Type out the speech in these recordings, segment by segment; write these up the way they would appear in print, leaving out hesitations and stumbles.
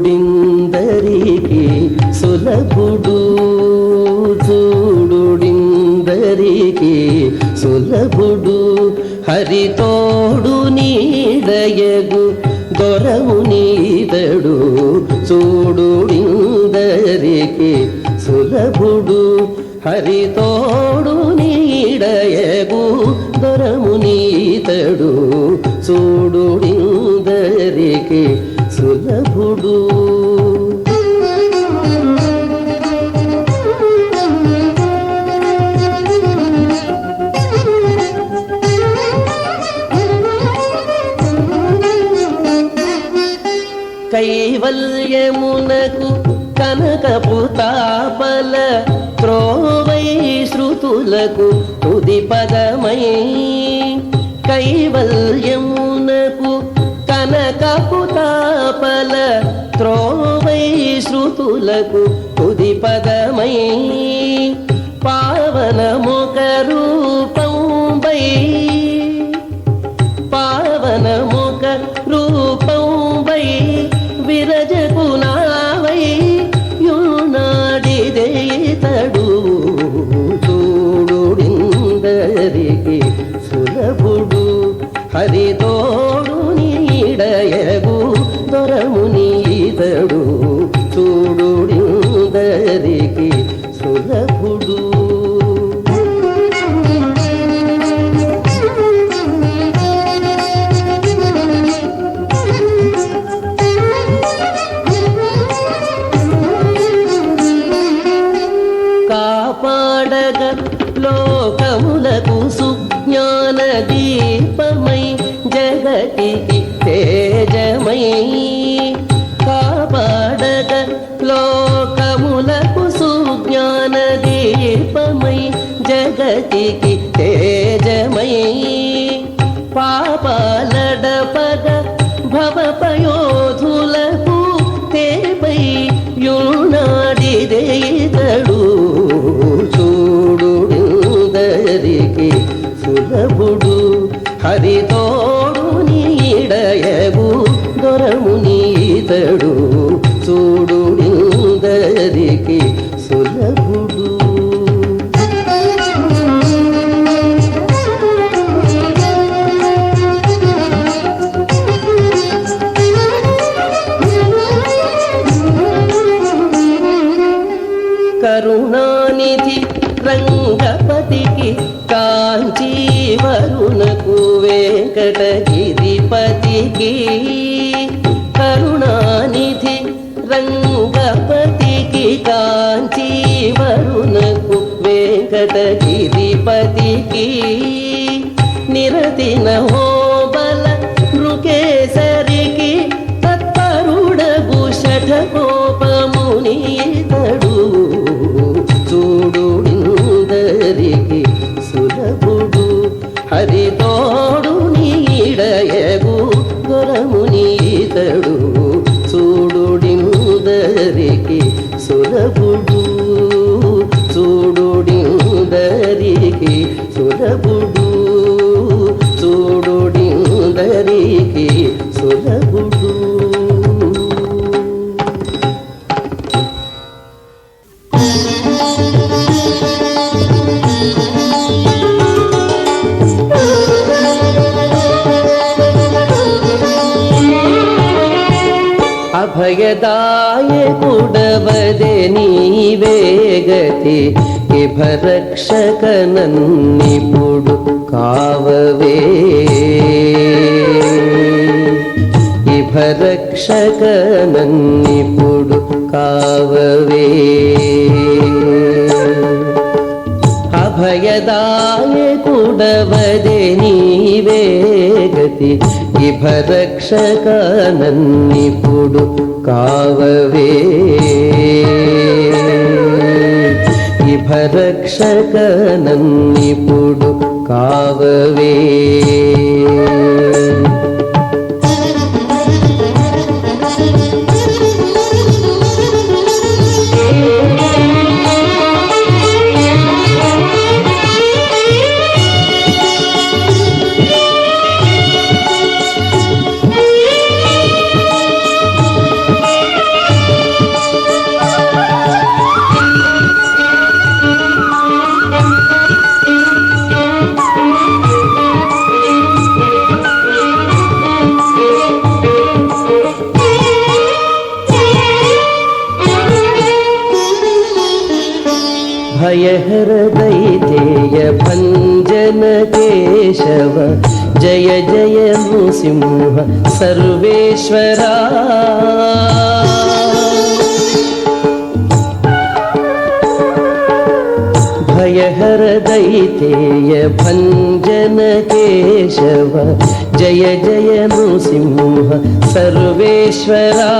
చూడుడిందరికి సులభుడు చూడుడిందరికి సులభుడు హరితోడు నీడయగు దొరవు నీదడు చూడుడిందరికి సులభుడు హరితోడు నీడయగు దొరము నీతడు చూడుడిందరికి సులభుడు కైవల్యమునకు కనకపు తాపల త్రోవై శృతులకు తుది పదమై కైవల్యమునకు కనకపు తాపల త్రోవై శృతులకు తుది పదమై పావనముఖ రూపంబై పావనముఖ రూపంబై విరజకునావై యునాడిదేతడు చూడుడిందరికి సులభుడు హరితోడు నీడయగు దొరము నీతడు చూడుడిందరికి సులభుడు కాపాడగ లోకములకు సుజ్ఞాన దీపమై జగతికి తేజమై కాపాడగ లోకములకు సుజ్ఞాన దీపమై జగతికి తేజమై పాపాలడపగ భవపయోధులకు తేపై యునాడిదేతడు చూడుడిందరికి సులభుడు హరితోడు నీడయగు దొరము నీతడు చూడుడిందరికి సులభుడు కరుణానిధి రంగపతికి కాంచీవరునకు వెంకటగిరిపతికి కరుణానిధి రంగపతికి కాంచీవరునకు వెంకటగిరిపతికి నిరతిన హోబల నృకేసరికి తత్పరుడగు షఠకోపమునీతడు చూడుడిందరికి సులభుడు హరితోడు నీడయగు దొరము నీతడు చూడుడిందరికి సులభుడు చూడుడిందరికి సులభుడు చూడుడిందరికి సులభుడు అభయదాయకుడవదే నీవేగతి ఇభరక్షకనన్నిపుడు కావవే ఇభరక్షకనన్నిపుడు కావవే అభయదాయకుడవదే నీవేగతి ఇభరక్షకనన్నిపుడు కావవే ఇభరక్షకనన్నిపుడు కావవే భయహర దైతేయ భంజన కేశవ జయ జయ నృసింహ సర్వేశ్వరా భయహర దైతేయ భంజన కేశవ జయ జయ నృసింహ సర్వేశ్వరా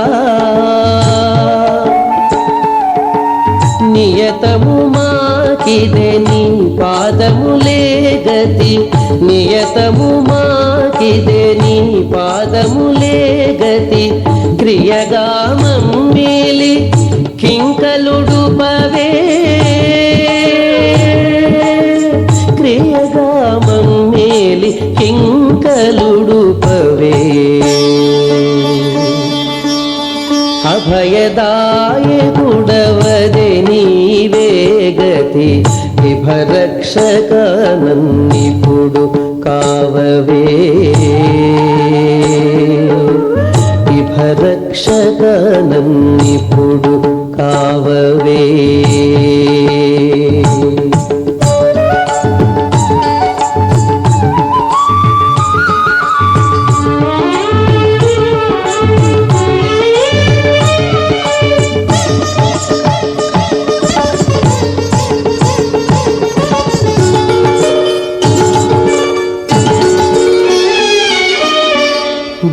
నియతము మాకిదే నీ పాదములే గతి నియతము మాకిదే నీ పాదములే గతి క్రియగా మమ్మేలి కింకలుడుపవే క్రియగా మమ్మేలి కింకలుడుపవే అభయదాయకుడవదే నీవే గతి విభరక్షక నన్నిపుడు కావవే విభరక్షక నన్నిపుడు కావవే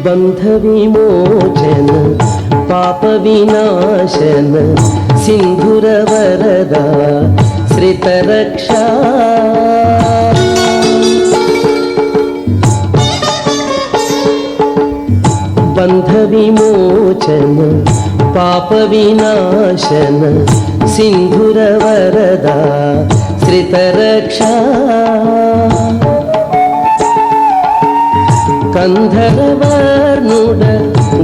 బంధ విమోచన పాప వినాశన సింధుర వరద శ్రితరక్షా బంధ విమోచన పాప వినాశన సింధుర వరద శ్రితరక్షా కంధరవర్ణుడ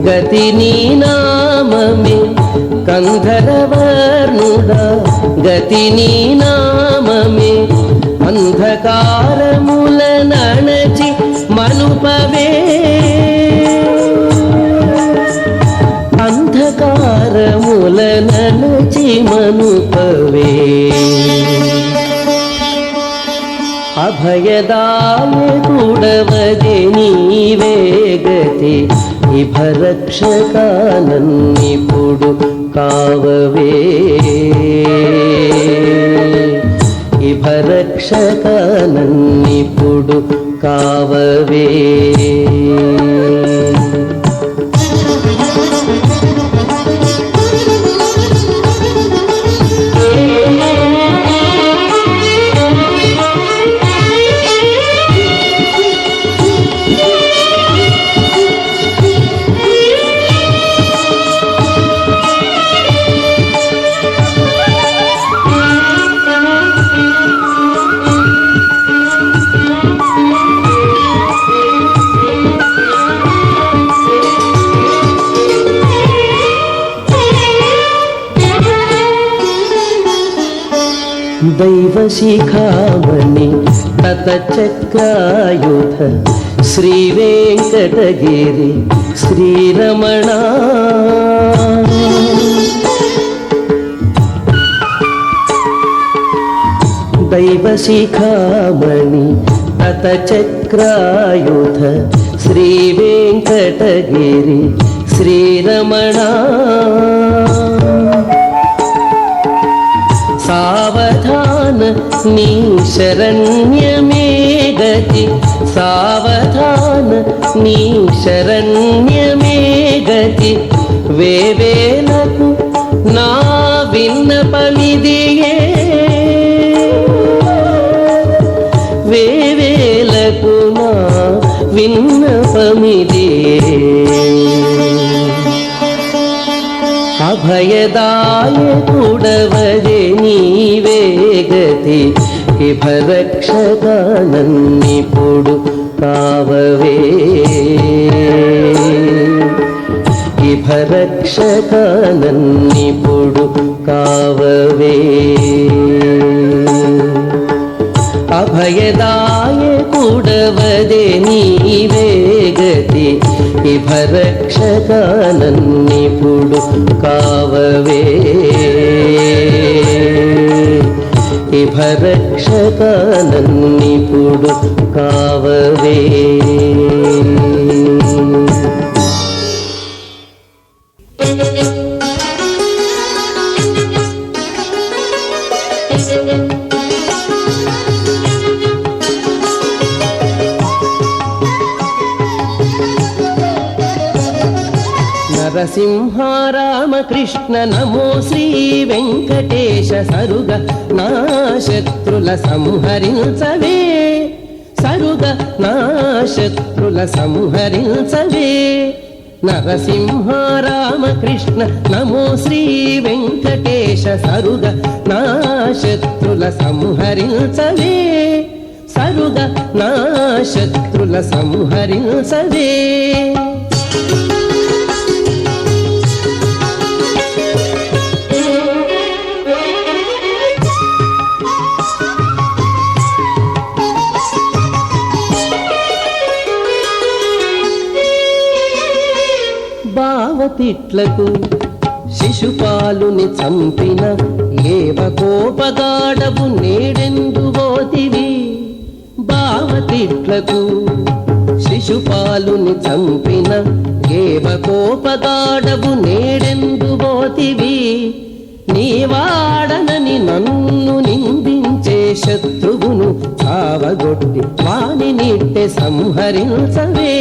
గతి నీ నామమే కంధరవర్ణుడ గతి నీ నామమే అంధకారముల నణచి మనుపవే అంధకారముల నణచి మనుపవే అభయదాయకుడవదే నీవే గతి విభరక్షక నన్నిపుడు కావవే విభరక్షక నన్నిపుడు కావవే దైవశిఖామణి తతచక్రాయుధ శ్రీ వెంకటగిరి శ్రీరమణ దైవశిఖామణి తతచక్రాయుధ శ్రీ వెంకటగిరి శ్రీరమణ సావధాన నీ శరణ్యమే గతి సావధాన నీ శరణ్యమే గతి వేవేలకు నా విన్నపమిదియే వేవేలకు నా విన్నపమిదియే అభయదాయకుడవదే నీవే గతి విభరక్షక నన్నిపుడు కావవే విభరక్షక నన్నిపుడు కావవే అభయదాయకుడవదే నీవే గతి విభరక్షక నన్నిపుడు కావవే ఇభరక్షక నన్నిపుడు కావవే. నరసింహ రామకృష్ణ నమో శ్రీ వెంకటేశ సరుగ నా శత్రుల సంహరించవే. సరుగ నా శత్రుల సంహరించవే. నరసింహ రామకృష్ణ నమో శ్రీ వెంకటేశ సరుగ నా శత్రుల సంహరించవే. సరుగ నా శత్రుల సంహరించవే. బావతిట్లకు శిశుపాలుని చంపిన ఏవ కోపగాడవు నేడెందువోతివి. బావతిట్లకు శిశుపాలుని చంపిన ఏవ కోపగాడవు నేడెందువోతివి. నీవాడనని నన్ను నిందించే శత్రువును చావగొట్టి వాని నిట్టె సంహరించవే.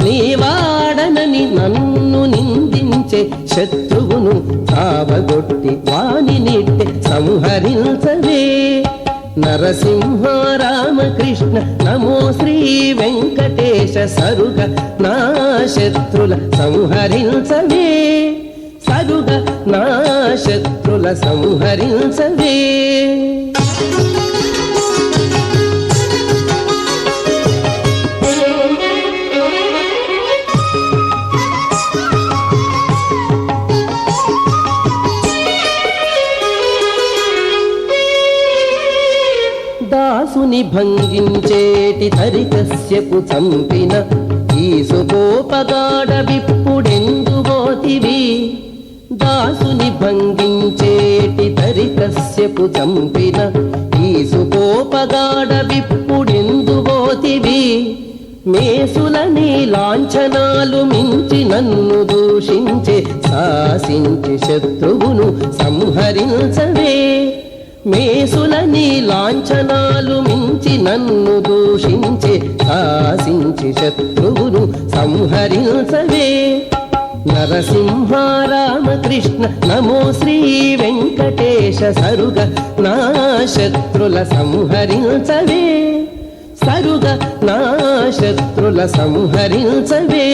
నీవాడనని నన్ను నిందించే శత్రువును చావగొట్టి వాని నిట్టె సంహరించవే. నరసింహ రామకృష్ణ నమో శ్రీ వెంకటేశ సరుగ నా శత్రుల సంహరించవే. సరుగ నా శత్రుల సంహరించవే. దాసుని భంగించేటి తరికస్యపు చంపిన ఈసుకోపగాడ విప్పుడెందువోతివి. దాసుని భంగించేటి తరికస్యపు చంపిన ఈసుకోపగాడ విప్పుడెందువోతివి. మేసులని లాంఛనాలు మించి నన్ను దూషించే శాసించి శత్రువును సంహరించవే. మేసులని లాంఛనాలు మించి నన్ను దూషించే శాసించి శత్రువును సంహరించవే. నరసింహ రామకృష్ణ నమో శ్రీ వెంకటేశ సరుగ నా శత్రుల సంహరించవే. సరుగ నా శత్రుల సంహరించవే.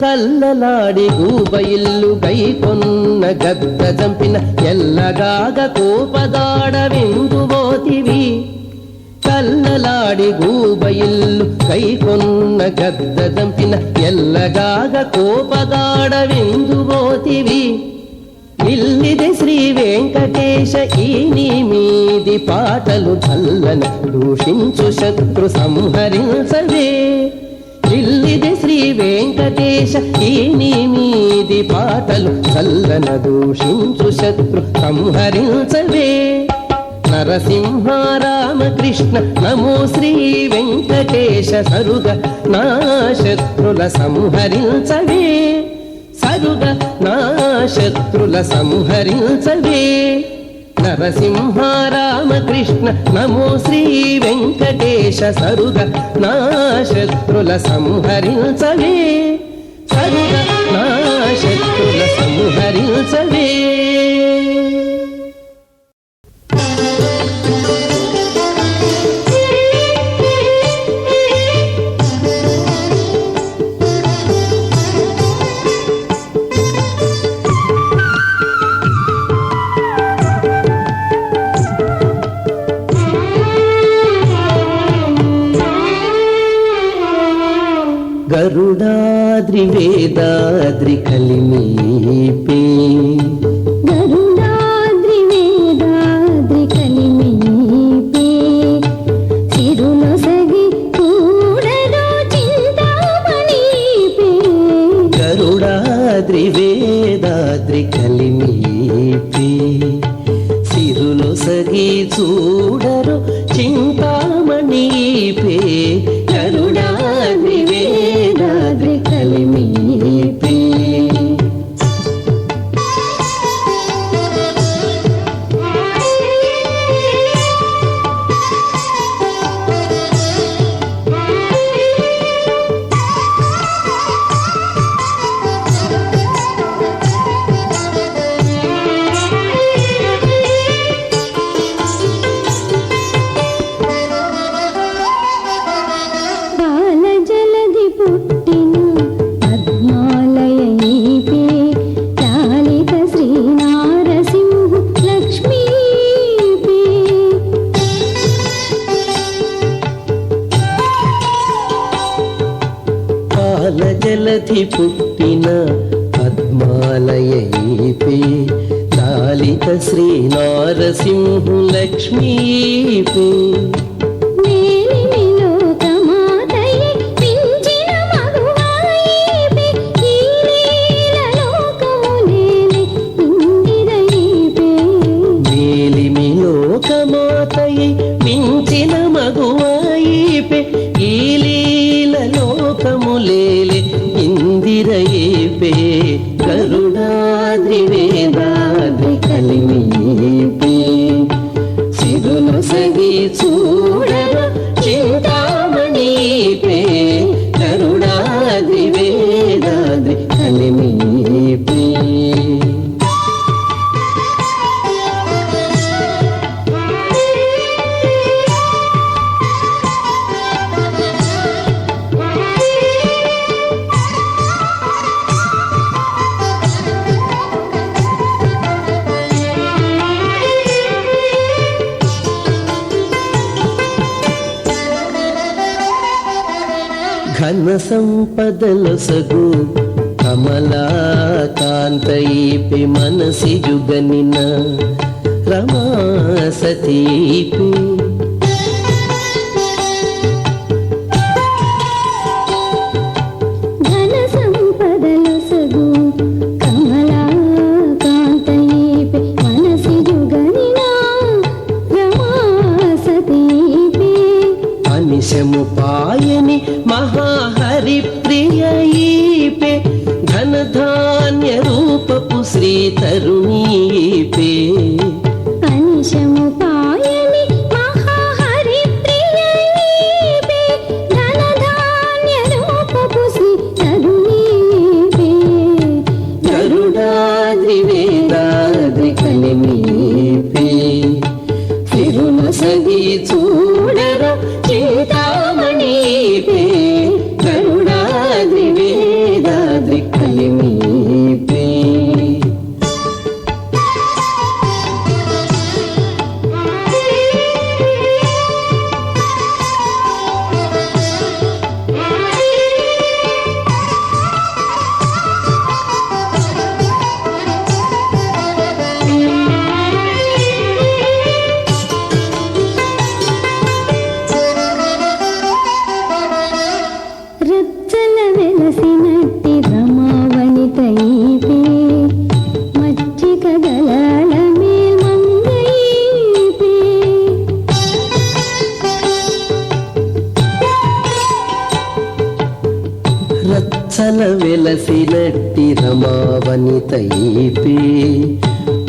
కల్లలాడి గూబయిల్లు గైకొన్న గద్ద చంపిన ఎల్లగాగ కోపగాడవెందువోతివి. కల్లలాడి గూబయిల్లు గైకొన్న గద్ద చంపిన ఎల్లగాగ కోపగాడవెందువోతివి. ఇల్లిది శ్రీ వెంకటేశ ఈ నీ మీది పాటలు చల్లన దూషించు శత్రు సంహరించవే. ఇల్లిది శ్రీ వెంకటేశ ఈ నీ మీది పాటలు చల్లన దూషించు శత్రు సంహరించవే. నరసింహ రామకృష్ణ నమో శ్రీ వెంకటేశ సరుగ నా శత్రుల సంహరించవే. సరుగ నా శత్రుల సంహరించవే. నరసింహ రామకృష్ణ నమో శ్రీ వెంకటేశ సరుగ నా శత్రుల సంహరించవే. సరుగ నా శత్రుల సంహరించవే. గరుడాద్రి వేదాద్రి కలిమీపే. గరుడాద్రి వేదాద్రి గరుడాద్రి కలిమీపి సిరులొసగి చూడరు చింతామణీపే గరుడాద్రి వేదాద్రి కలిమీపే జలధి పుట్టిన పద్మాలయీపే లాలిత శ్రీ నారసింహు లక్ష్మీపే మించిన మగువాయిపే ఈ లీల లోకములేలే ఇందిరయేపే గరుడాద్రి వేదాద్రి కలిమీపే సిరులొసగి చూడర చింతామణీపే గరుడాద్రి వేదాద్రి కలిమీపే ఘన సంపదలొసగు కమలాకాంతయీపే మనసి జుగనిన రమా సతీపే ఘన సంపదలొసగు కమలాకాంతయీపే మనసి జుగనిన రమా సతీపే అనిశము పాయని మహాహరి ప్రియయీపే ధనధాన్య రూపపు శ్రీ తరుణీపే అనిశము పాయని మహాహరి ప్రియయీపే ధనధాన్య రూపపు శ్రీ తరుణీపే గరుడాద్రి వేదాద్రి కలిమీపే సిరులొసగి చూడర చింతామణీపే గరుడాద్రి వేదాద్రి కలిమీపే రచ్చల వెలసినట్టి రమావనితయీపే మచ్చిక గలాల మేల్మంగయీపే రచ్చల వెలసినట్టి రమావనితయీపే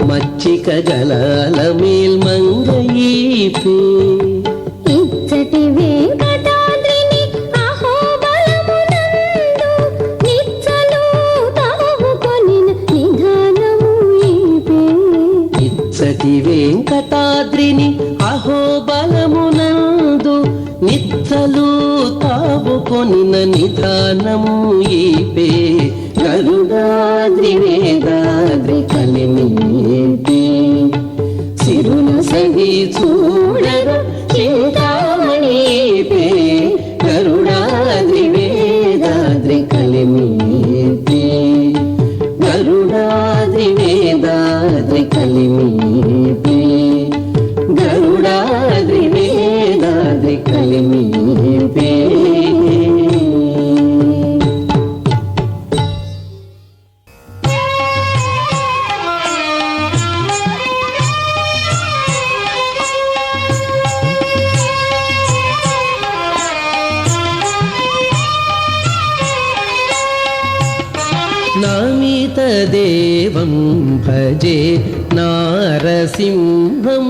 మచ్చిక గలాల మేల్మంగయీపే ఇచ్చటి వెంకటాద్రిని అహోబలమునందు నిచ్చలు తావుకొనిన నిధానము ఈపే ఇచ్చటి వెంకటాద్రిని అహోబలమునందు నిచ్చలు తావుకొనిన నిధానము ఈపే గరుడాద్రి వేదాద్రి కలిమీపే సిరులొసగి చూడర చింతామణీపే గరుడాద్రి వేదాద్రి కలిమీపే గరుడాద్రి వేదాద్రి కలిమీపే గరుడాద్రి వేదాద్రి కలిమీపే नामितदेवं भजे नारसिंहं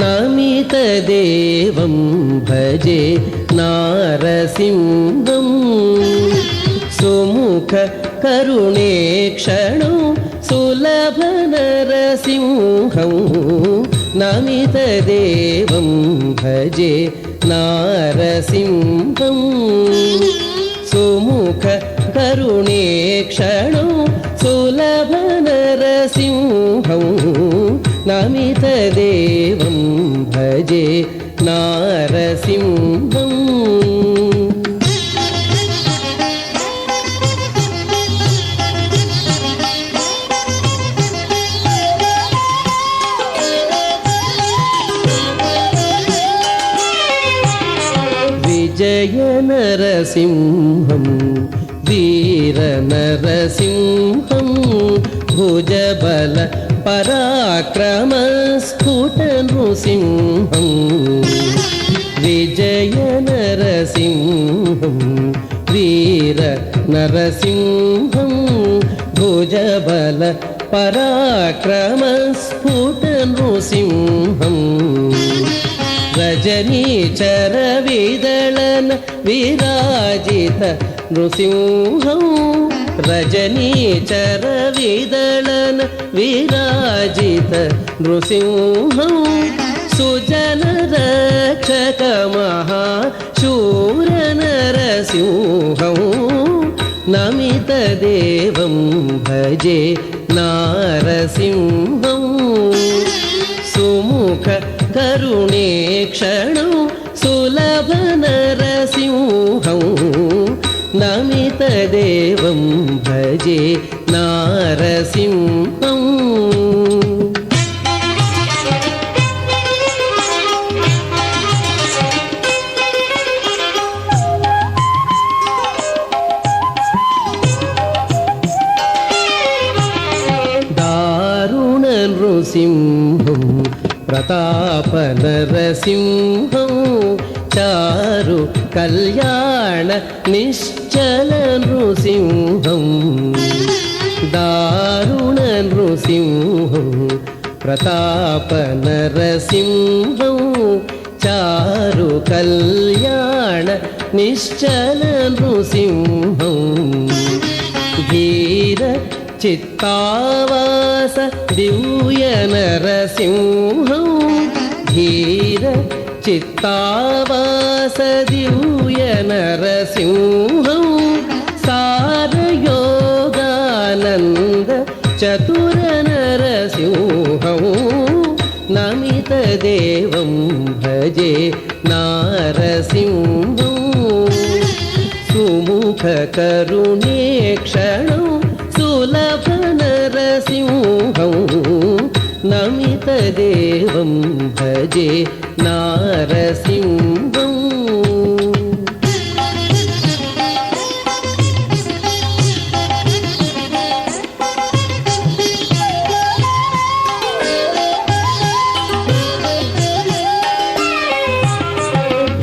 नामितदेवं भजे नारसिंहं सुमुख करुणेक्षणं सुलभनरसिंहं नामितदेवं भजे नारसिंहं सुमुख करुणेक्षणं सुलभनरसिंहं नमितदेवं भजे नारसिंहम् विजय नरसिंहं वीर नरसिंहं भुजबल पराक्रम स्फुट नृसिंहं विजय नरसिंहं वीर नरसिंहं भुजबल पराक्रम स्फुट नृसिंहं रजनीचर विदलन विराजित नृसिंहं रजनीचर विदलन विराजित नृसिंहं सुजन रक्षक महाशूर नरसिंहं नमितदेवं भजे नारसिंहं सुमुख करुणेक्षणं सुलभनरसिंहं नमितदेवं भजे नारसिंहम् दारुण नृसिंहं प्रताप नरसिंहं चारु कल्याण निश्चल नृसिंहं दारुण नृसिंहं प्रताप नरसिंहं चारु कल्याण निश्चल नृसिंहं धीर चित्तावास दिव्य नरसिंहं धीर चित्तावास दिव्य नरसिंहं सारयोगानन्द चतुर नरसिंहं नमितदेवं भजे नारसिंहं सुमुख करुणेक्षणं सुलभ नरसिंहं नमितदेवं भजे नारसिंहम्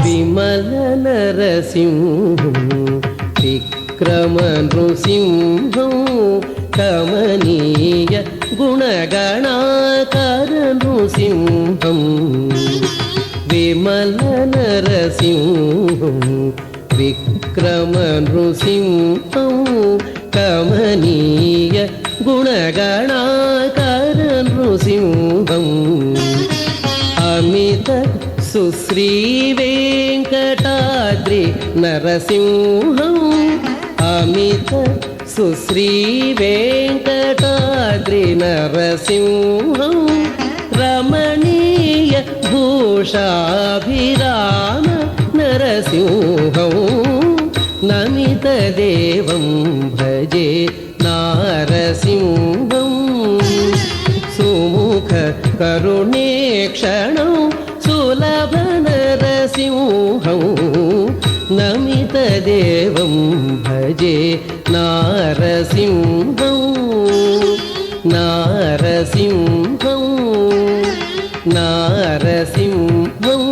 विमल नरसिंहं विक्रम नृसिंहं कमनीय गुणगणाकर नृसिंहं विमल नरसिंहं विक्रम नृसिंहं कमनीय गुणगणाकर नृसिंहं अमित सुश्री वेंकटाद्रि नरसिंहं अमित सुश्री वेंकटाद्रि नरसिंहं रमणीय भूषाभिराम नरसिंहं नमितदेवं भजे नारसिंहं सुमुख करुणेक्षणं सुलभ नरसिंहं नमितदेवं भजे नारसिंहं नारसिंहं नारसिंहं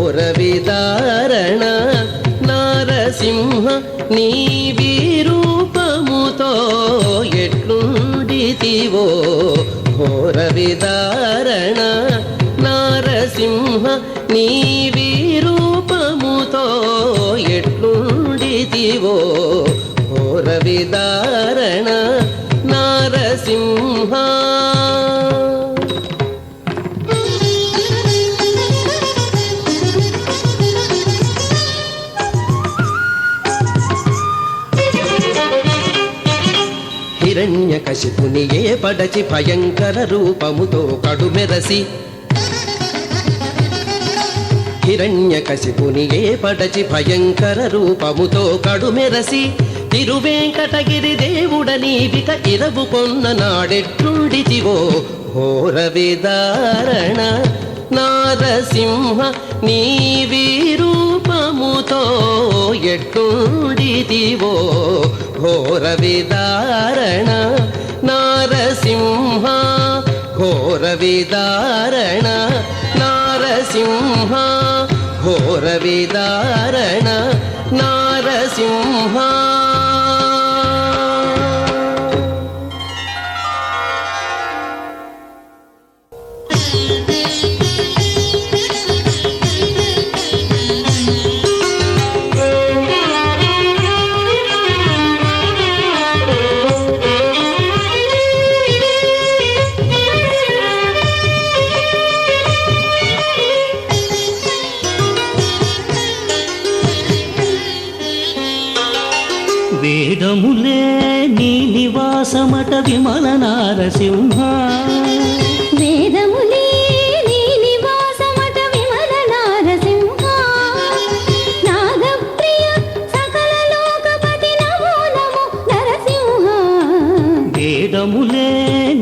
ఘోర విదారణ నారసింహ నీ విరూపముతో ఎట్లుండితివో ఘోర విదారణ నారసింహ నీ విరూపముతో ఎట్లుండితివో ఘోర విదారణ నారసింహ. హిరణ్యకశిపుని ఏ పడచి భయంకర రూపముతో కడుమెరసి హిరణ్యకశిపుని ఏ పడచి భయంకర రూపముతో కడుమెరసి తిరువేంకటగిరి దేవుడనీవిక ఇరవు కొన్న నాడెట్లుండితివో ఘోర విదారణ నారసింహ నీ విరూపముతో ఎట్లుండితివో ఘోర విదారణ నారసింహ ఘోర విదారణ నారసింహ ఘోర విదారణ నారసింహ. వేదములే నీ నివాసమట విమల నారసింహ వేదములే నీ నివాసమట విమల నారసింహ నాదప్రియ సకల లోకపతి నమో నమో నరసింహ. వేదములే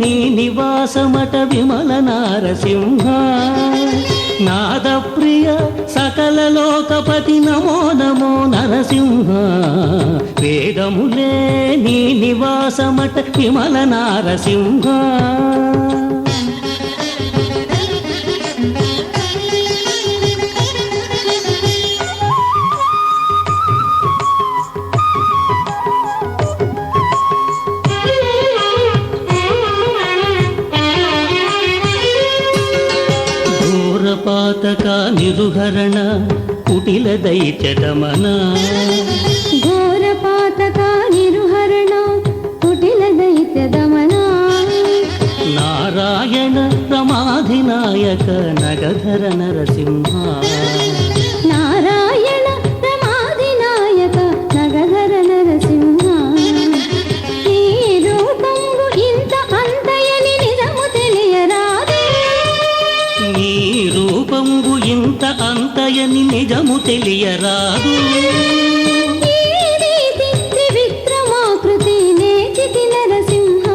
నీ నివాసమట విమల నారసింహ నాదప్రియ సకల లోకపతి నమో నమో నరసింహ. వేదములే నీ నివాసమట విమల నారసింహ. ఘోరపాతక నిరుహరణ కుటిల దైత్య దమన ఘోరపాతక నిరుహరణ కుటిల దైత్య దమన నారాయణ రమాధినాయక నగధర నరసింహ నారాయణ రమాధినాయక నగధర నరసింహ. ఈ రూపంబు ఇంత అంతయని నిజము తెలియరాదు నీ రూపంబు ఇంత అంతయని నిజము తెలియరాదు. ఈ రీతి త్రివిక్రమాకృతి నేచితి నరసింహ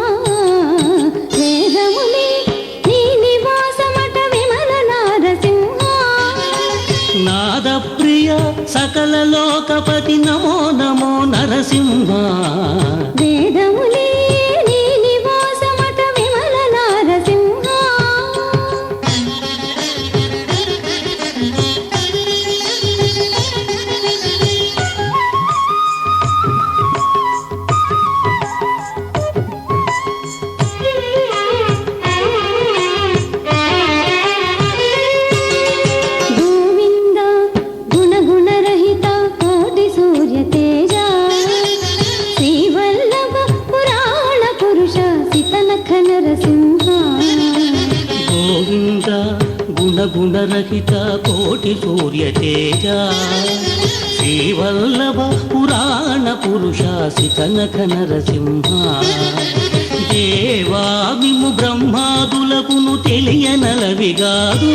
వేదములే నీ నివాసమట విమల నారసింహ నాదప్రియ సకల లోకపతి నమో నమో నరసింహ. వేదములే నీ నివాసమట విమల నారసింహ. గోవింద గుణగుణరహిత కోటి సూర్య తేజ శ్రీవల్లభ పురాణ పురుష సితనఖ నరసింహ. గోవింద గుణగుణరహిత కోటి సూర్య తేజ శ్రీవల్లభ పురాణ పురుష సితనఖ నరసింహ. దేవామిము బ్రహ్మాదులకును తెలియనలవిగాదు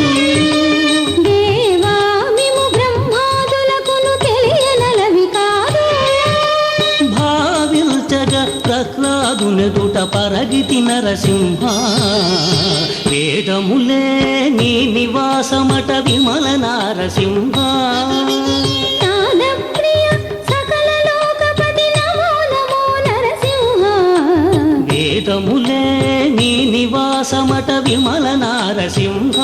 దేవా మిము బ్రహ్మాదులకును తెలియనలవి కాదు భావిల్చగ ప్రహ్లాదునెదుట పరగితి నరసింహ. వేదములే నీ నివాసమట విమల నారసింహ నాదప్రియ సకల లోకపతి నమో నమో నరసింహ. వేదములే నీ నివాసమట విమల నారసింహ.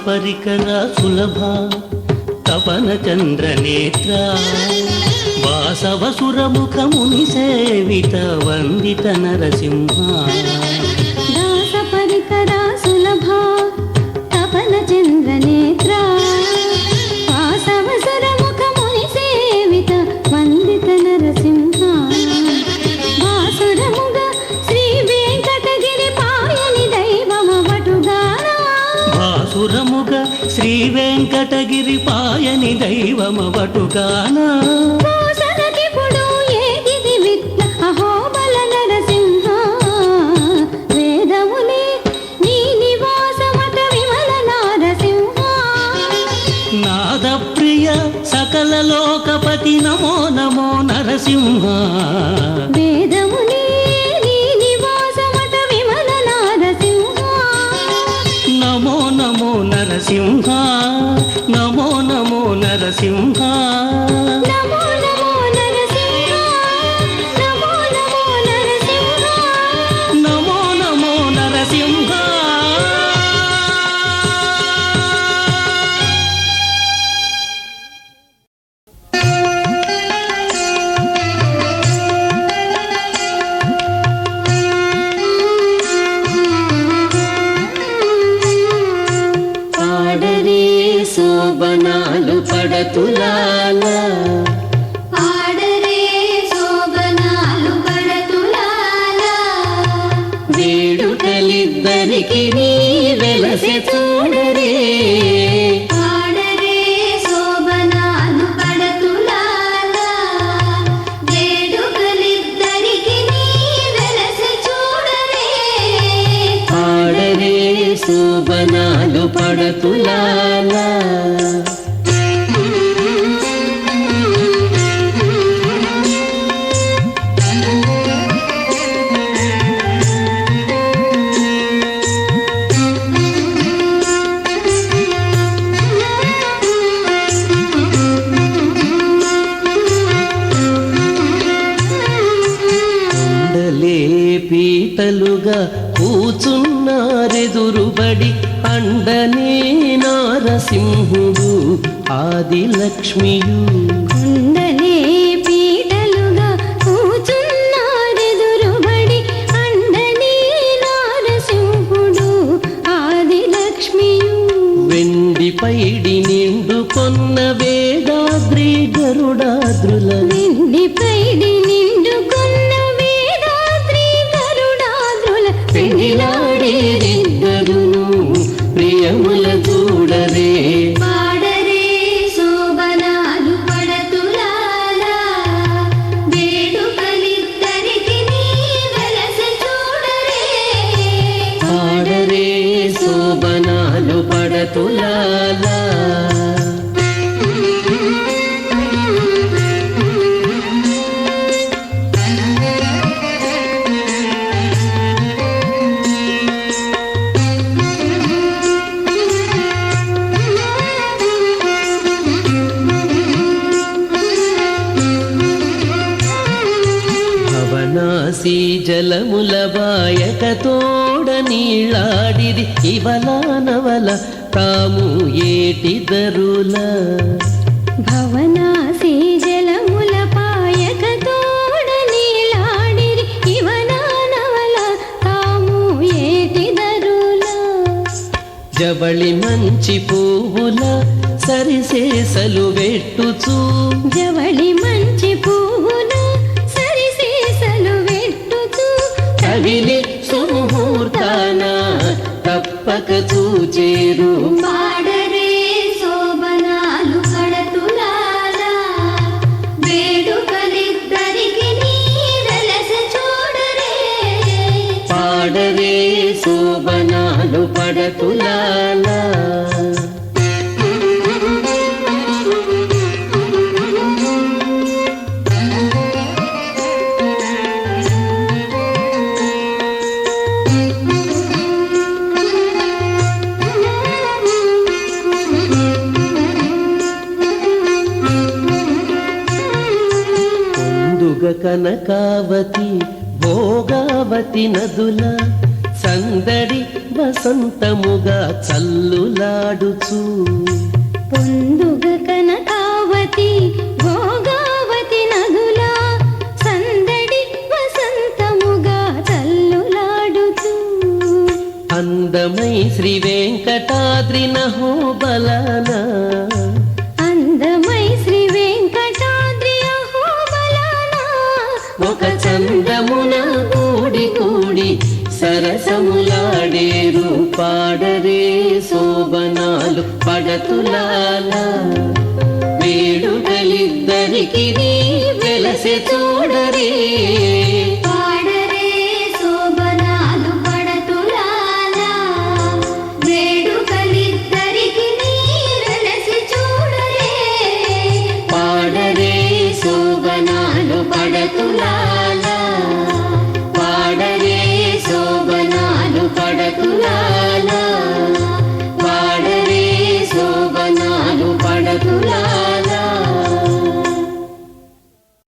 పరికర సులభ తపన చంద్ర నేత్ర వాసవసురముఖముని సేవిత వందిత నరసింహ దాస పరికర సులభ తపన చంద్ర నేత్ర వాసవసుర ముఖముని సేవిత వందిత నరసింహ వాసురముగ శ్రీ వెంకటగిరి పాయని దైవమవటుగాన భాసురముగ శ్రీ వెంకటగిరి పాయని దైవమవటుగాన కోసనకిపుడు ఏగిది విద్య అహోబల నరసింహ వేదములే నీ నివాసమట విమల నారసింహ నాద ప్రియ సకల లోకపతి నమో నమో నరసింహ వేదములే నీ నివాసమట విమల నారసింహ నమో నమో నరసింహ నమో నమో నరసింహ నమో నమో నరసింహ నమో నమో నరసింహ నమో నమో నరసింహ పాడరే శోభనాలు పడతులాల పాడరే శోభనాలు పడతులాల వేడుకలిద్దరికి నీ వెలసె చూడరే పాడరే శోభనాలు పడతులాల వేడుకలిద్దరికి నీ వెలస చూడరే పాడరే శోభనాలు పడతులాల కొండలే పీటలుగా కూచున్నారెదురుబడి అండనే నారసింహుడు ఆదిలక్ష్మియు కొండలే పీటలుగా కూచున్నారెదురుబడి అండనే నారసింహుడు ఆదిలక్ష్మియు వెండి పైడి నిండుకొన్న వేదాద్రి గరుడాద్రుల వెండి పైడి నిండుకున్న వేదాద్రి గరుడాద్రుల పెండిలాడేరిద్దరును ప్రియముల చూడరే పాడరే శోభనాలు పడతులాల వేడుకలిద్దరికి నీ వెలస చూడరే పాడరే శోభనాలు పడతులాల భవనాసి జలముల బాయక తోడ నీళ్ళాడిది ఇవలానవల తాము ఏటిదరుల భవనాసి జలముల పాయక తోడ నీలాడిరి ఇవనానవల తాము ఏటిదరుల జవళి మంచి పువ్వుల సరిసేసలు వెట్టుచూ జవళి మంచి పువ్వుల సరిసేసలు వెట్టుచు కవిలి సుముహూర్తాన తప్పక చూచేరు పాడరే శోభనాలు పడతులాల వేడుకలిద్దరికి నీ వెలస చూడరే పాడరే శోభనాలు పడతులాల కనకావతి భోగావతి నదుల సందడి వసంతముగా చల్లులాడుచు పొందుగ కనకావతి భోగావతి నదులా సందడి వసంతముగా చల్లులాడుతూ అందమై శ్రీ వెంకటాద్రి నహోబలన అందమై శ్రీ వెంకటాద్రి అహోబలన ఒక చందమున కూడి కూడి సరసములాడేరు పాడరే శోభనాలు పడతులాల వేడుకలిద్దరికి వెలసె చూడరే పాడరే శోభనాలు పడతులాల వేడుకలిద్దరికి వెలసి చూడరే పాడరే శోభనాలు పడతులాల పాడరే శోభనాలు పడతులాల